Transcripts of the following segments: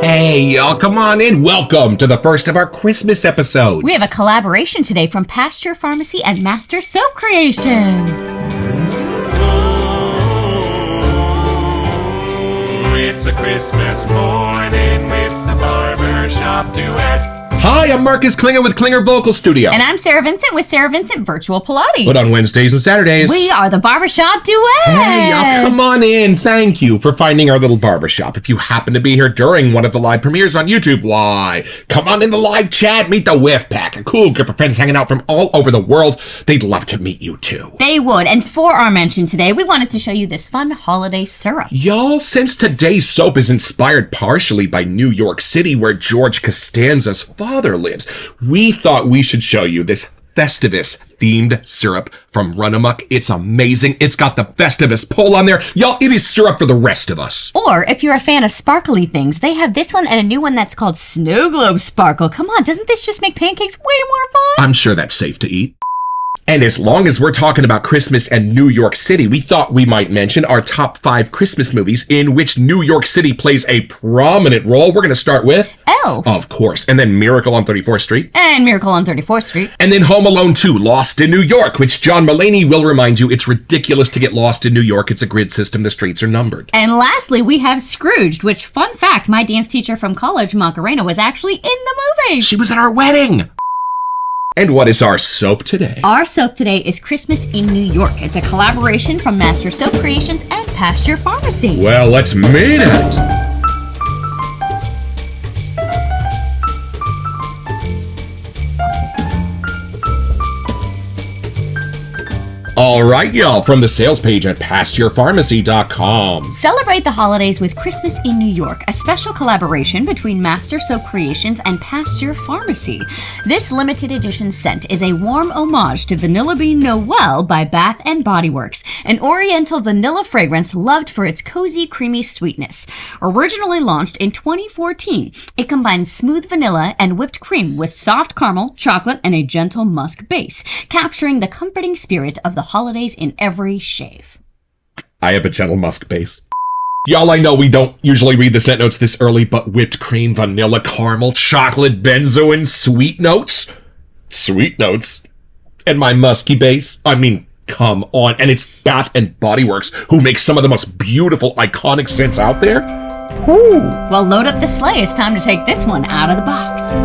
Hey, y'all, come on in. Welcome to the first of our Christmas episodes. We have a collaboration today from Pasteur Pharmacy and Master Soap Creation. It's a Christmas morning with the Barbershop Duet. Hi, I'm Marcus Klinger with Klinger Vocal Studio. And I'm Sarah Vincent with Sarah Vincent Virtual Pilates. But on Wednesdays and Saturdays, we are the Barbershop Duet. Hey, y'all, come on in. Thank you for finding our little barbershop. If you happen to be here during one of the live premieres on YouTube, why, come on in the live chat. Meet the Whiff Pack, a cool group of friends hanging out from all over the world. They'd love to meet you, too. They would. And for our mention today, we wanted to show you this fun holiday syrup. Y'all, since today's soap is inspired partially by New York City, where George Costanza's father lives, we thought we should show you this Festivus-themed syrup from Run Amok. It's amazing. It's got the Festivus pull on there. Y'all, it is syrup for the rest of us. Or, if you're a fan of sparkly things, they have this one and a new one that's called Snow Globe Sparkle. Come on, doesn't this just make pancakes way more fun? I'm sure that's safe to eat. And as long as we're talking about Christmas and New York City, we thought we might mention our top 5 Christmas movies in which New York City plays a prominent role. We're going to start with Elf. Of course. And then Miracle on 34th Street. And Miracle on 34th Street. And then Home Alone 2, Lost in New York, which John Mulaney will remind you it's ridiculous to get lost in New York. It's a grid system. The streets are numbered. And lastly, we have Scrooged, which, fun fact, my dance teacher from college, Macarena, was actually in the movie. She was at our wedding. And what is our soap today? Our soap today is Christmas in New York. It's a collaboration from Master Soap Creations and Pasteur Pharmacy. Well, let's meet it. All right, y'all, from the sales page at PasteurPharmacy.com. Celebrate the holidays with Christmas in New York, a special collaboration between Master Soap Creations and Pasteur Pharmacy. This limited edition scent is a warm homage to Vanilla Bean Noel by Bath & Body Works, an oriental vanilla fragrance loved for its cozy, creamy sweetness. Originally launched in 2014, it combines smooth vanilla and whipped cream with soft caramel, chocolate, and a gentle musk base, capturing the comforting spirit of the holidays in every shave. I have a gentle musk base. Y'all, I know we don't usually read the scent notes this early, but whipped cream, vanilla, caramel, chocolate, benzoin, sweet notes. Sweet notes. And my musky base. I mean, come on. And it's Bath & Body Works, who makes some of the most beautiful, iconic scents out there. Woo. Well, load up the sleigh. It's time to take this one out of the box.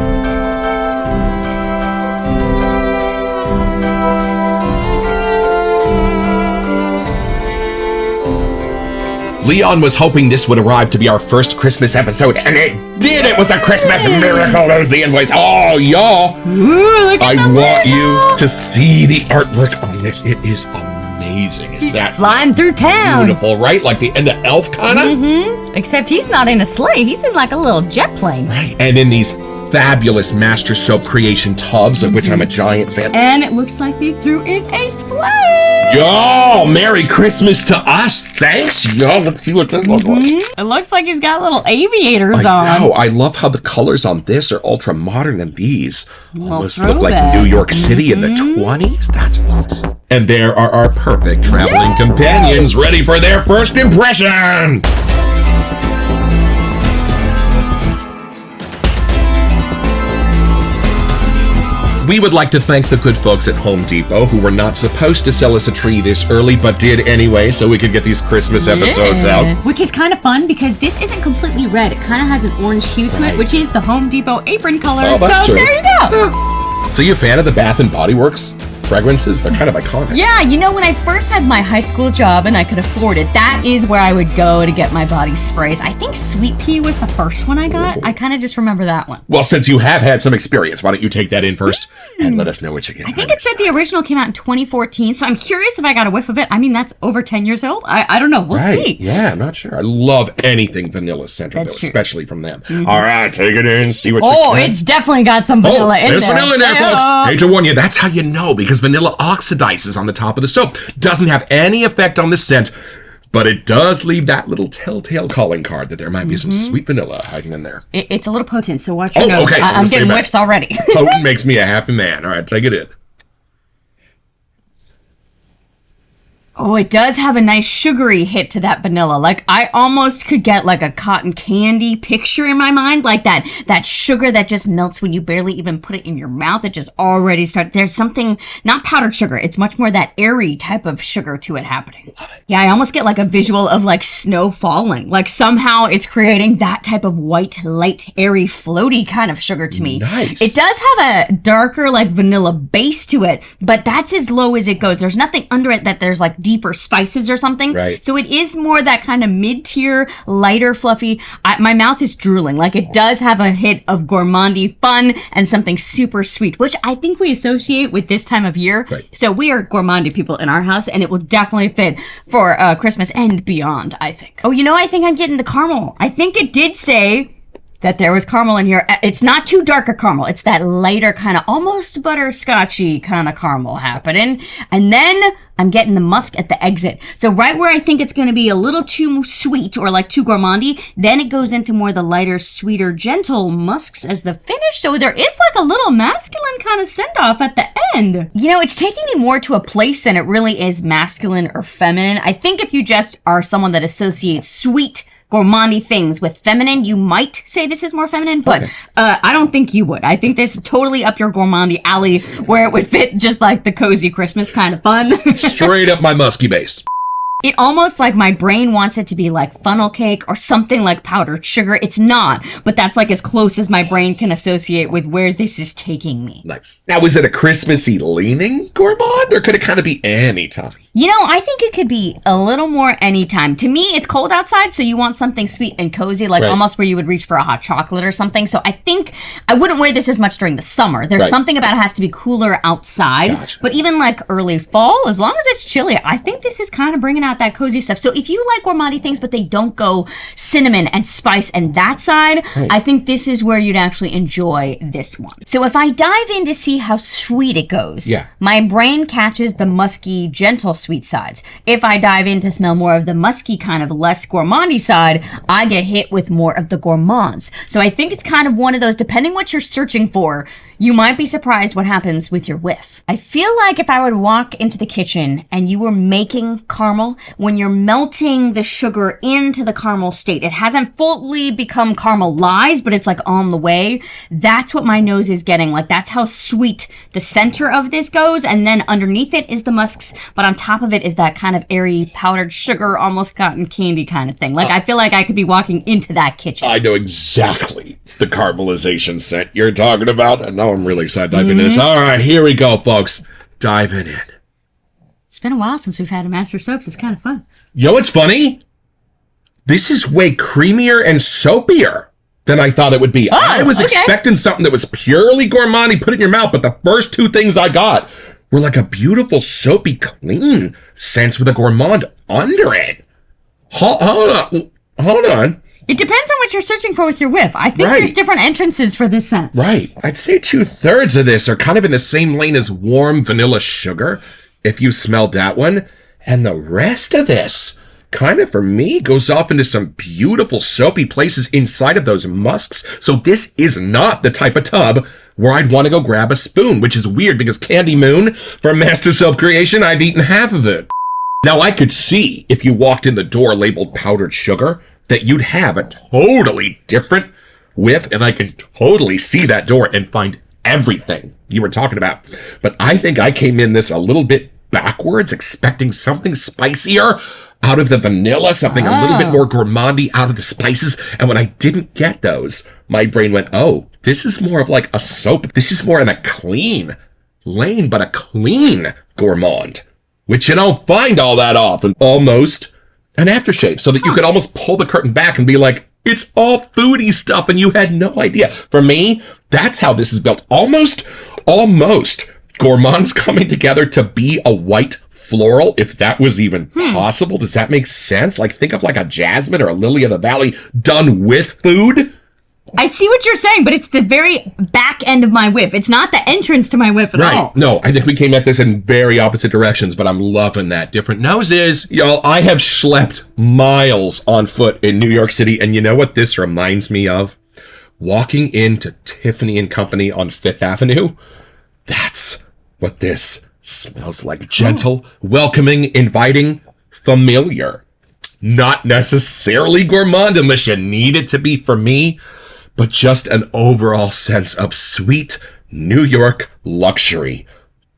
Leon was hoping this would arrive to be our first Christmas episode, and it did! It was a Christmas miracle! There's the invoice. Oh, y'all! I want you to see the artwork on this. It is amazing. He's flying through town. Beautiful, right? Like the end of Elf, kind of? Mm-hmm. Except he's not in a sleigh. He's in like a little jet plane. Right. And in these fabulous Master Soap Creation tubs, of which I'm a giant fan. And it looks like they threw in a sleigh. Yo, Merry Christmas to us. Thanks, yo. Let's see what this looks like. It looks like he's got little aviators on. I know. I love how the colors on this are ultra modern, and these almost look like throwback. New York City in the 20s. That's awesome. And there are our perfect traveling companions ready for their first impression. We would like to thank the good folks at Home Depot who were not supposed to sell us a tree this early, but did anyway, so we could get these Christmas episodes out. Which is kind of fun because this isn't completely red. It kind of has an orange hue to it, which is the Home Depot apron color. Oh, that's so true. there you go. So you a fan of the Bath & Body Works fragrances? They're kind of iconic. Yeah, you know, when I first had my high school job and I could afford it, that is where I would go to get my body sprays. I think Sweet Pea was the first one I got. I kind of just remember that one. Well, since you have had some experience, why don't you take that in first and let us know what you get. I think it said the original came out in 2014, so I'm curious if I got a whiff of it. I mean, that's over 10 years old. I don't know. We'll see. Yeah, I'm not sure. I love anything vanilla scented, though, true. especially from them. All right, take it in, see what you Oh, get. it's definitely got some vanilla in there. There's vanilla in there, Hey-o. folks. Hate to warn you, that's how you know, because vanilla oxidizes on the top of the soap. Doesn't have any effect on the scent, but it does leave that little telltale calling card that there might be some sweet vanilla hiding in there. It's a little potent, so watch your nose. Okay. I'm getting whiffs already. Potent makes me a happy man. All right, take it in. Oh, it does have a nice sugary hit to that vanilla. Like, I almost could get like a cotton candy picture in my mind. Like that sugar that just melts when you barely even put it in your mouth. It just already starts. There's something, not powdered sugar. It's much more that airy type of sugar to it happening. Love it. Yeah, I almost get like a visual of like snow falling. Like somehow it's creating that type of white, light, airy, floaty kind of sugar to me. Nice. It does have a darker like vanilla base to it, but that's as low as it goes. There's nothing under it that there's like deeper spices or something. Right. So it is more that kind of mid-tier, lighter, fluffy. My mouth is drooling. Like it does have a hit of gourmandy fun and something super sweet, which I think we associate with this time of year. Right. So we are gourmandy people in our house, and it will definitely fit for Christmas and beyond, I think. Oh, I think I'm getting the caramel. I think it did say that there was caramel in here. It's not too dark a caramel. It's that lighter kind of almost butterscotchy kind of caramel happening. And then I'm getting the musk at the exit. So right where I think it's going to be a little too sweet or like too gourmandy, then it goes into more the lighter, sweeter, gentle musks as the finish. So there is like a little masculine kind of send-off at the end. It's taking me more to a place than it really is masculine or feminine. I think if you just are someone that associates sweet, gourmandy things with feminine, you might say this is more feminine, but I don't think you would. I think this is totally up your gourmandy alley where it would fit just like the cozy Christmas kind of fun. Straight up my musky base. It almost like my brain wants it to be like funnel cake or something like powdered sugar. It's not, but that's like as close as my brain can associate with where this is taking me. Nice. Now, is it a Christmassy leaning gourmand, or could it kind of be any time? I think it could be a little more anytime. To me, it's cold outside, so you want something sweet and cozy, like almost where you would reach for a hot chocolate or something. So I think I wouldn't wear this as much during the summer. There's something about it has to be cooler outside. Gotcha. But even like early fall, as long as it's chilly, I think this is kind of bringing out that cozy stuff. So if you like gourmandy things, but they don't go cinnamon and spice and that side, I think this is where you'd actually enjoy this one. So if I dive in to see how sweet it goes, my brain catches the musky, gentle sweet sides. If I dive in to smell more of the musky, kind of less gourmandy side, I get hit with more of the gourmands. So I think it's kind of one of those, depending what you're searching for, you might be surprised what happens with your whiff. I feel like if I would walk into the kitchen and you were making caramel, when you're melting the sugar into the caramel state, it hasn't fully become caramelized, but it's like on the way. That's what my nose is getting. Like that's how sweet the center of this goes. And then underneath it is the musks, but on top of it is that kind of airy powdered sugar, almost cotton candy kind of thing. Like I feel like I could be walking into that kitchen. I know exactly the caramelization scent you're talking about, and now I'm really excited to dive into this. All right, here we go, folks. Diving in. It's been a while since we've had a Master Soaps. It's kind of fun. What's funny? This is way creamier and soapier than I thought it would be. I was expecting something that was purely gourmandy, put it in your mouth, but the first two things I got were like a beautiful, soapy, clean sense with a gourmand under it. Hold on. It depends on what you're searching for with your whiff. I think there's different entrances for this scent. Right. I'd say 2/3 of this are kind of in the same lane as warm vanilla sugar, if you smelled that one. And the rest of this kind of, for me, goes off into some beautiful soapy places inside of those musks. So this is not the type of tub where I'd want to go grab a spoon, which is weird because Candy Moon from Master Soap Creation, I've eaten half of it. Now, I could see if you walked in the door labeled powdered sugar that you'd have a totally different whiff, and I can totally see that door and find everything you were talking about. But I think I came in this a little bit backwards, expecting something spicier out of the vanilla, something a little bit more gourmandy out of the spices. And when I didn't get those, my brain went, oh, this is more of like a soap. This is more in a clean lane, but a clean gourmand, which you don't find all that often. Almost an aftershave, so that you could almost pull the curtain back and be like, it's all foodie stuff and you had no idea. For me, that's how this is built. Almost gourmands coming together to be a white floral, if that was even possible. Does that make sense? Like, think of like a jasmine or a lily of the valley done with food. I see what you're saying, but it's the very back end of my whiff. It's not the entrance to my whiff at all. No, I think we came at this in very opposite directions, but I'm loving that. Different noses. Y'all, I have schlepped miles on foot in New York City, and you know what this reminds me of? Walking into Tiffany & Company on Fifth Avenue. That's what this Smells like gentle, welcoming, inviting, familiar. Not necessarily gourmand unless you need it to be for me, but just an overall sense of sweet New York luxury,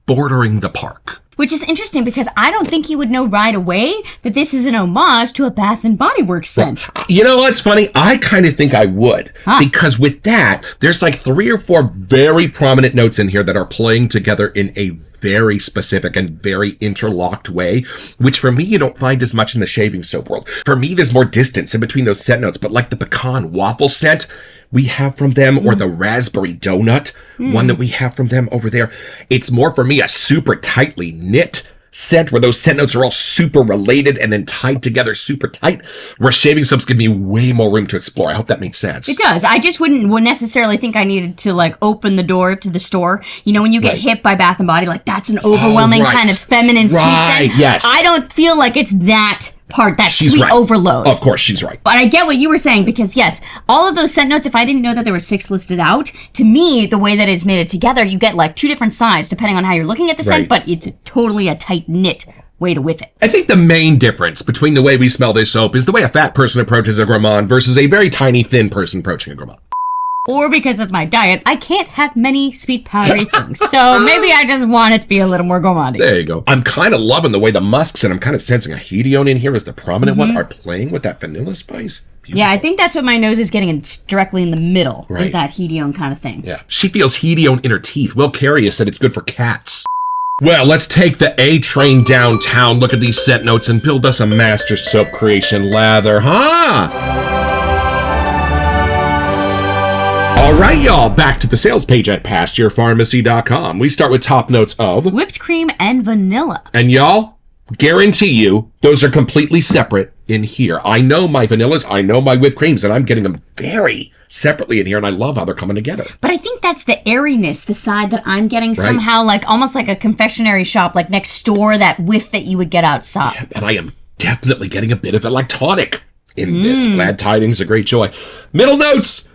bordering the park. Which is interesting because I don't think you would know right away that this is an homage to a Bath & Body Works scent. You know what's funny? I kind of think I would. Because with that, there's like 3 or 4 very prominent notes in here that are playing together in a very specific and very interlocked way, which for me, you don't find as much in the shaving soap world. For me, there's more distance in between those scent notes, but like the pecan waffle scent we have from them, or the raspberry donut one that we have from them over there, it's more for me a super tightly knit scent where those scent notes are all super related and then tied together super tight, where shaving soaps give me way more room to explore. I hope that makes sense. It does. I just wouldn't necessarily think I needed to like open the door to the store. You know, when you get hit by Bath & Body, like that's an overwhelming kind of feminine sweet scent. Yes. I don't feel like it's that part, that She's sweet right. overload. Of course, she's right. But I get what you were saying because yes, all of those scent notes, if I didn't know that there were 6 listed out, to me, the way that it's knitted together, you get like 2 different sides depending on how you're looking at the scent, but it's totally a tight knit way to whiff it. I think the main difference between the way we smell this soap is the way a fat person approaches a gourmand versus a very tiny, thin person approaching a gourmand. Or because of my diet, I can't have many sweet powdery things. So maybe I just want it to be a little more gourmand. There you go. I'm kind of loving the way the musks, and I'm kind of sensing a hedione in here as the prominent one, are playing with that vanilla spice. Beautiful. Yeah, I think that's what my nose is getting. It's directly in the middle, is that hedione kind of thing. Yeah. She feels hedione in her teeth. Will Carrier said it's good for cats. Well, let's take the A train downtown, look at these scent notes, and build us a master soap creation lather, huh? All right, y'all, back to the sales page at PasteurPharmacy.com. We start with top notes of whipped cream and vanilla. And y'all, guarantee you, those are completely separate in here. I know my vanillas, I know my whipped creams, and I'm getting them very separately in here, and I love how they're coming together. But I think that's the airiness, the side that I'm getting somehow, like almost like a confectionery shop, like next door, that whiff that you would get outside. Yeah, and I am definitely getting a bit of a lactonic in this. Glad tidings, a great joy. Middle notes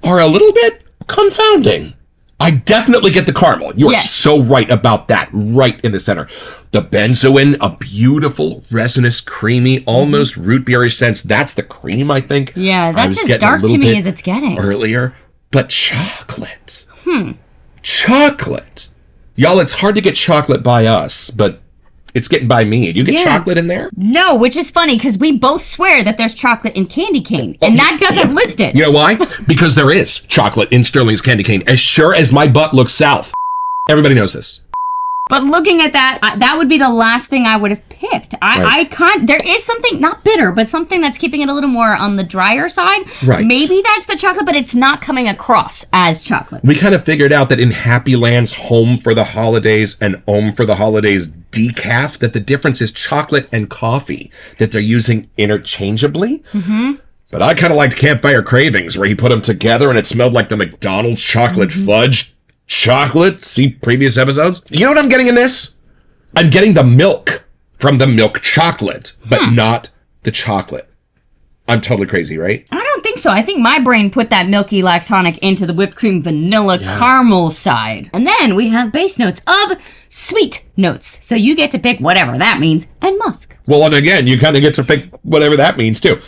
are a little bit confounding. I definitely get the caramel. You are so right about that, right in the center. The benzoin, a beautiful, resinous, creamy, almost root beerish sense. That's the cream, I think. Yeah, that's as dark to me as it's getting. Earlier. But chocolate. Chocolate. Y'all, it's hard to get chocolate by us, but it's getting by me. Do you get chocolate in there? No, which is funny because we both swear that there's chocolate in candy cane, and that doesn't list it. You know why? Because there is chocolate in Sterling's candy cane, as sure as my butt looks south. Everybody knows this. But looking at that, that would be the last thing I would have picked. I can't. There is something not bitter, but something that's keeping it a little more on the drier side. Right. Maybe that's the chocolate, but it's not coming across as chocolate. We kind of figured out that in Happy Land's Home for the Holidays and Home for the Holidays decaf, that the difference is chocolate and coffee that they're using interchangeably. But I kind of liked Campfire Cravings, where he put them together and it smelled like the McDonald's chocolate fudge chocolate. See previous episodes. You know what I'm getting in this? I'm getting the milk from the milk chocolate, but not the chocolate. I'm totally crazy, right? I don't think so. I think my brain put that milky lactonic into the whipped cream vanilla caramel side. And then we have base notes of sweet notes. So you get to pick whatever that means, and musk. Well, and again, you kind of get to pick whatever that means too.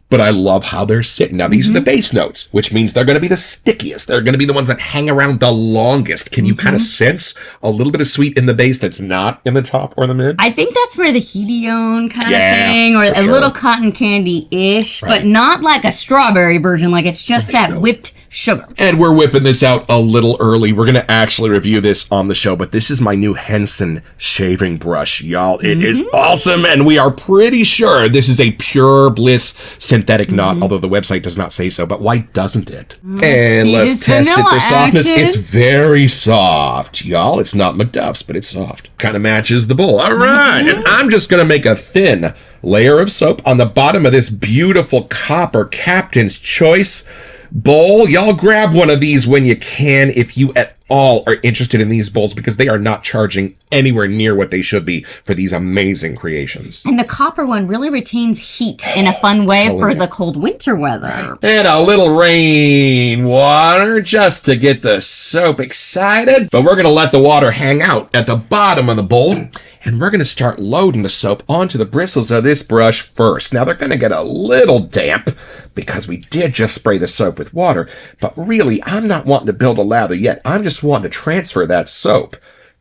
But I love how they're sitting. Now, these are the base notes, which means they're going to be the stickiest. They're going to be the ones that hang around the longest. Can you kind of sense a little bit of sweet in the base that's not in the top or the mid? I think that's where the hedione kind of thing, or a little cotton candy-ish, but not like a strawberry version. Like it's just that whipped sugar. And we're whipping this out a little early. We're going to actually review this on the show, but this is my new Henson shaving brush, y'all. It is awesome, and we are pretty sure this is a Pure Bliss synthetic knot, although the website does not say so, but why doesn't it? And let's test it for softness. It's very soft, y'all. It's not McDuff's, but it's soft. Kind of matches the bowl. All right, and I'm just going to make a thin layer of soap on the bottom of this beautiful copper Captain's Choice bowl. Y'all grab one of these when you can. If you at all are interested in these bowls because they are not charging anywhere near what they should be for these amazing creations. And the copper one really retains heat in a fun way for the cold winter weather. And a little rainwater just to get the soap excited. But we're going to let the water hang out at the bottom of the bowl. And we're going to start loading the soap onto the bristles of this brush first. Now, they're going to get a little damp because we did just spray the soap with water. But really, I'm not wanting to build a lather yet. I'm just wanting to transfer that soap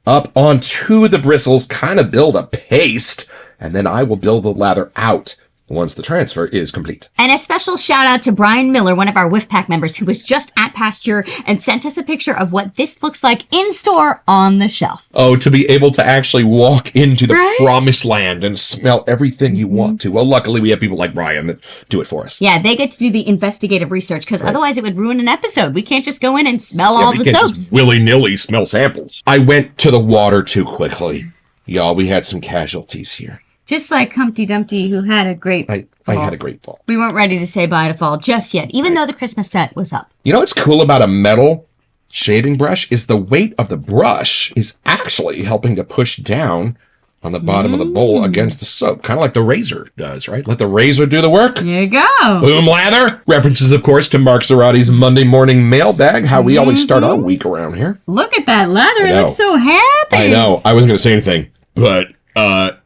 up onto the bristles, kind of build a paste, and then I will build the lather out once the transfer is complete. And a special shout out to Brian Miller, one of our Whiff Pack members who was just at Pasteur and sent us a picture of what this looks like in store on the shelf. Oh, to be able to actually walk into the promised land and smell everything you want to. Well, luckily we have people like Brian that do it for us. Yeah, they get to do the investigative research because otherwise it would ruin an episode. We can't just go in and smell all the soaps. Just willy-nilly smell samples. I went to the water too quickly. Y'all, we had some casualties here. Just like Humpty Dumpty, who had a great I had a great fall. We weren't ready to say bye to fall just yet, even though the Christmas set was up. You know what's cool about a metal shaving brush is the weight of the brush is actually helping to push down on the bottom of the bowl against the soap, kind of like the razor does, right? Let the razor do the work. There you go. Boom lather. References, of course, to Mark Zarati's Monday morning mailbag, how we always start our week around here. Look at that lather. It looks so happy. I know. I wasn't going to say anything, but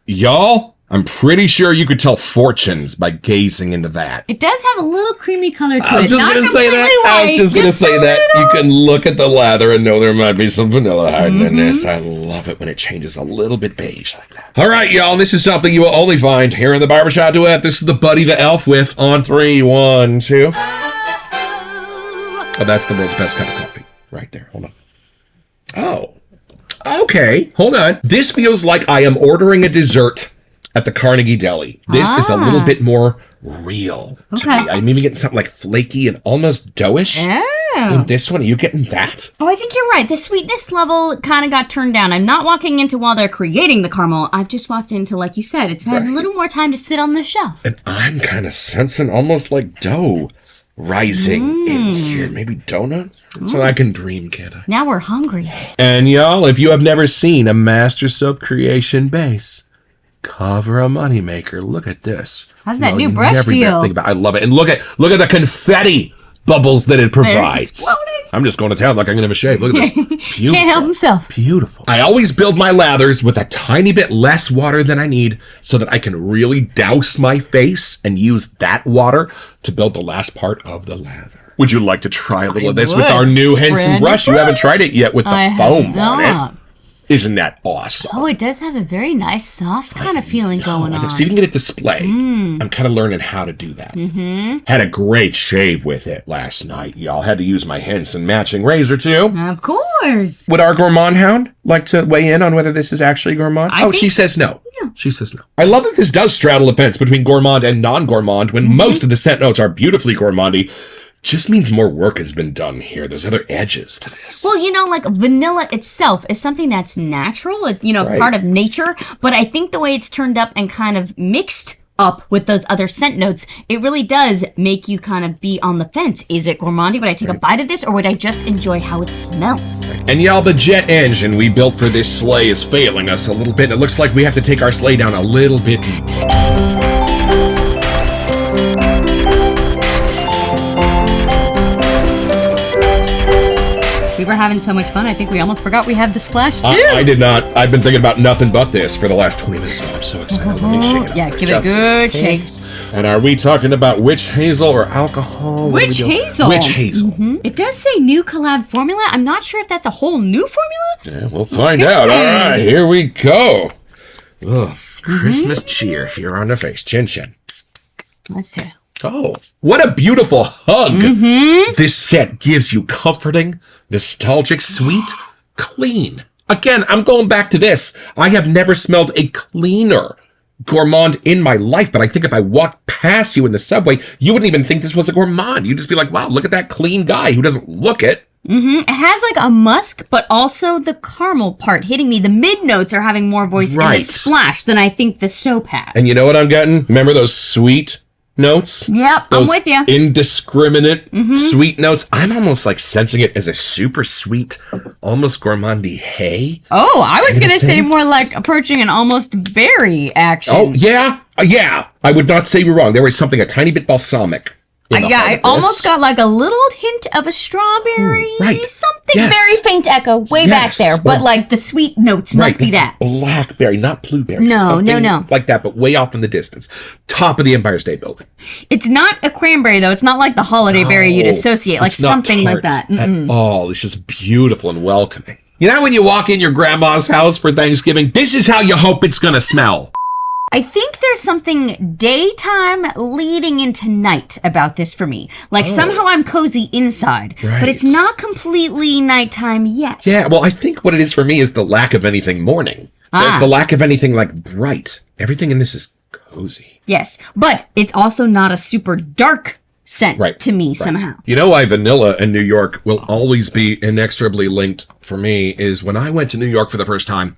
y'all, I'm pretty sure you could tell fortunes by gazing into that. It does have a little creamy color to it. I was just going to say that. I was just going to say that. You can look at the lather and know there might be some vanilla hiding in this. I love it when it changes a little bit beige like that. All right, y'all. This is something you will only find here in the Barbershop Duet. This is the Buddy the Elf Whiff on 3, 1, 2. Oh, that's the world's best cup of coffee. Right there. Hold on. Oh. Okay. Hold on. This feels like I am ordering a dessert at the Carnegie Deli. This is a little bit more real to me. I'm even getting something like flaky and almost doughish. In this one, are you getting that? Oh, I think you're right. The sweetness level kind of got turned down. I'm not walking into while they're creating the caramel. I've just walked into, like you said, it's had a little more time to sit on the shelf. And I'm kind of sensing almost like dough rising in here. Maybe donut? So I can dream, can't I? Now we're hungry. And y'all, if you have never seen a Master Soap Creation base, cover a moneymaker. Look at this. How's that new brush feel? I love it. And look at the confetti bubbles that it provides. I'm just going to town like I'm going to have a shave. Look at this. Beautiful. Can't help himself. Beautiful. I always build my lathers with a tiny bit less water than I need so that I can really douse my face and use that water to build the last part of the lather. Would you like to try a little of this with our new Henson brush? You haven't tried it yet with the foam on it. Isn't that awesome? Oh, it does have a very nice, soft kind of feeling going on. It's even going to display. I'm kind of learning how to do that. Had a great shave with it last night, y'all. Had to use my Henson matching razor, too. Of course. Would our gourmand hound like to weigh in on whether this is actually gourmand? She says no. Yeah. She says no. I love that this does straddle the fence between gourmand and non-gourmand when most of the scent notes are beautifully gourmandy. Just means more work has been done here. There's other edges to this. Well, like vanilla itself is something that's natural. It's, part of nature. But I think the way it's turned up and kind of mixed up with those other scent notes, it really does make you kind of be on the fence. Is it gourmandy? Would I take a bite of this or would I just enjoy how it smells? And y'all, the jet engine we built for this sleigh is failing us a little bit. It looks like we have to take our sleigh down a little bit deeper. We were having so much fun, I think we almost forgot we have the splash, too. I did not. I've been thinking about nothing but this for the last 20 minutes. I'm so excited. Let me shake it up. Yeah, give it a good shake. And are we talking about witch hazel or alcohol? Witch hazel. Witch hazel. It does say new collab formula. I'm not sure if that's a whole new formula. Yeah, we'll find out. All right, here we go. Ugh, Christmas cheer here on the face. Chin chin. Let's see. Oh, what a beautiful hug. This set gives you comforting, nostalgic, sweet, clean. Again, I'm going back to this. I have never smelled a cleaner gourmand in my life, but I think if I walked past you in the subway, you wouldn't even think this was a gourmand. You'd just be like, wow, look at that clean guy who doesn't look it. It has like a musk, but also the caramel part hitting me. The mid notes are having more voice in the splash than I think the soap had. And you know what I'm getting? Remember those sweet notes. Yep, those I'm with you. Indiscriminate sweet notes. I'm almost like sensing it as a super sweet, almost gourmandy hay. Oh, I was kind going of to say thing. more like approaching an almost berry action. Oh, yeah. Yeah. I would not say you're wrong. There was something a tiny bit balsamic. in the Yeah, heart I of this. almost got like a little hint of a strawberry. right. Something Yes. very faint echo way back Yes. there. But like the sweet notes must be that. Blackberry, not blueberry. No, Something no. like that, but way off in the distance. Top of the Empire State Building. It's not a cranberry though. It's not like the holiday berry you'd Oh, associate. Like it's not something like tart that. at all. It's just beautiful and welcoming. You know when you walk in your grandma's house for Thanksgiving, this is how you hope it's going to smell. I think there's something daytime leading into night about this for me. Like somehow I'm cozy inside, but it's Right. not completely nighttime yet. Yeah, well, I think what it is for me is the lack of anything morning. There's the lack of anything like bright. Everything in this is cozy. Yes, but it's also not a super dark scent Right, to me right. somehow. You know why vanilla in New York will always be inexorably linked for me is when I went to New York for the first time,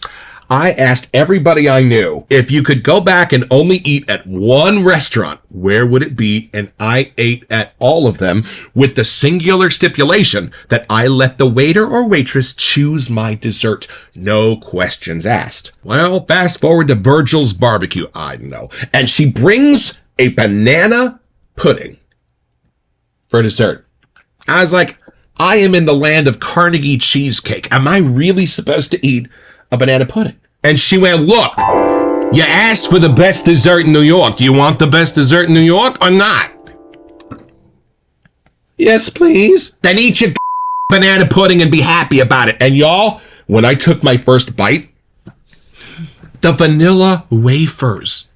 I asked everybody I knew, if you could go back and only eat at one restaurant, where would it be? And I ate at all of them with the singular stipulation that I let the waiter or waitress choose my dessert. No questions asked. Well, fast forward to Virgil's Barbecue. I know. And she brings a banana pudding for dessert. I was like, I am in the land of Carnegie cheesecake. Am I really supposed to eat a banana pudding? And she went, look, you asked for the best dessert in New York. Do you want the best dessert in New York or not? Yes, please. Then eat your banana pudding and be happy about it. And y'all, when I took my first bite, the vanilla wafers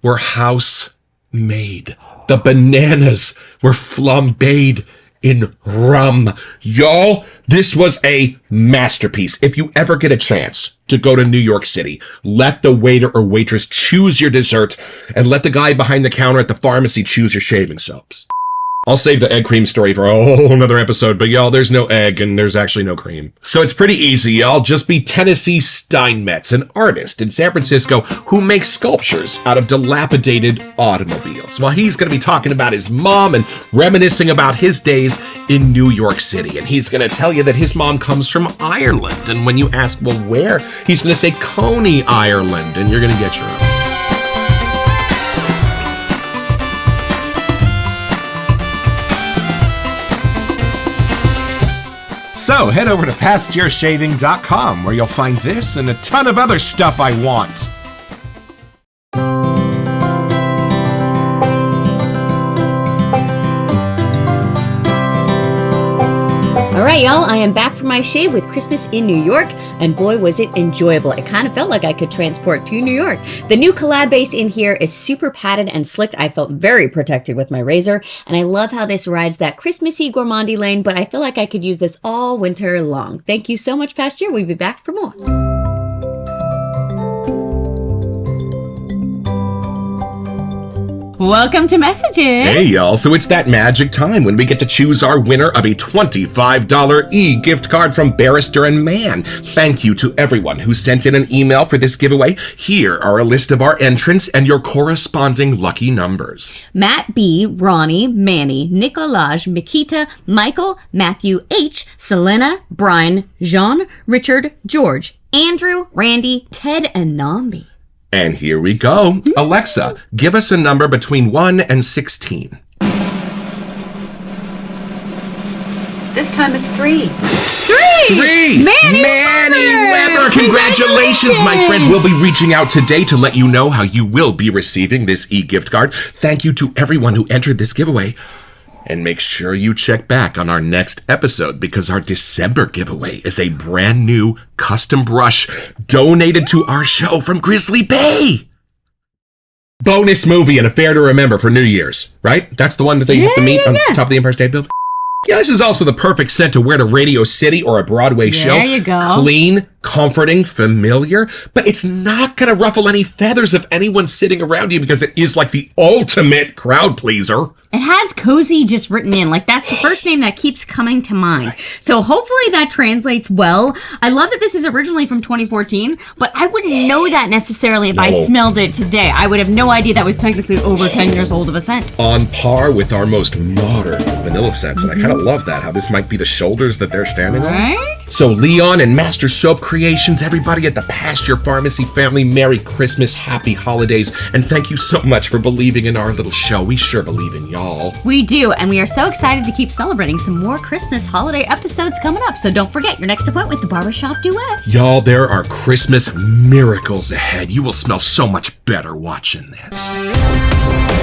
were house made. The bananas were flambéed in rum. Y'all, this was a masterpiece. If you ever get a chance to go to New York City, let the waiter or waitress choose your dessert and let the guy behind the counter at the pharmacy choose your shaving soaps. I'll save the egg cream story for a whole another episode, but y'all, there's no egg and there's actually no cream. So it's pretty easy, y'all. Just be Tennessee Steinmetz, an artist in San Francisco who makes sculptures out of dilapidated automobiles. While he's going to be talking about his mom and reminiscing about his days in New York City. And he's going to tell you that his mom comes from Ireland. And when you ask, well, where? He's going to say Coney, Ireland. And you're going to get your own. So head over to PasteurShaving.com where you'll find this and a ton of other stuff I want. All right, y'all, I am back from my shave with Christmas in New York, and boy, was it enjoyable. It kind of felt like I could transport to New York. The new collab base in here is super padded and slicked. I felt very protected with my razor, and I love how this rides that Christmassy gourmandy lane, but I feel like I could use this all winter long. Thank you so much, Pasteur. We'll be back for more. Welcome to Messages. Hey y'all, so it's that magic time when we get to choose our winner of a $25 e-gift card from Barrister and Mann. Thank you to everyone who sent in an email for this giveaway. Here are a list of our entrants and your corresponding lucky numbers. Matt B, Ronnie, Manny, Nicolaj, Mikita, Michael, Matthew H, Selena, Brian, Jean, Richard, George, Andrew, Randy, Ted, and Nambi. And here we go. Alexa, give us a number between 1 and 16. This time it's 3. 3! Manny Weber! Congratulations, my friend. We'll be reaching out today to let you know how you will be receiving this e-gift card. Thank you to everyone who entered this giveaway. And make sure you check back on our next episode because our December giveaway is a brand new custom brush donated to our show from Grizzly Bay. Bonus movie and affair to remember for New Year's, right? That's the one that they have to meet on top of the Empire State Building. Yeah, this is also the perfect scent to wear to Radio City or a Broadway show. There you go. Clean, comforting, familiar, but it's not going to ruffle any feathers of anyone sitting around you because it is like the ultimate crowd pleaser. It has cozy just written in. Like, that's the first name that keeps coming to mind. So hopefully that translates well. I love that this is originally from 2014, but I wouldn't know that necessarily if I smelled it today. I would have no idea that was technically over 10 years old of a scent. On par with our most modern vanilla scents, and I kind of love that, how this might be the shoulders that they're standing on. Right? So Leon and Master Soap Creations, everybody at the Pasteur Pharmacy family, Merry Christmas, Happy Holidays, and thank you so much for believing in our little show. We sure believe in y'all. We do, and we are so excited to keep celebrating some more Christmas holiday episodes coming up, so don't forget your next appointment with the Barbershop Duet. Y'all, there are Christmas miracles ahead. You will smell so much better watching this.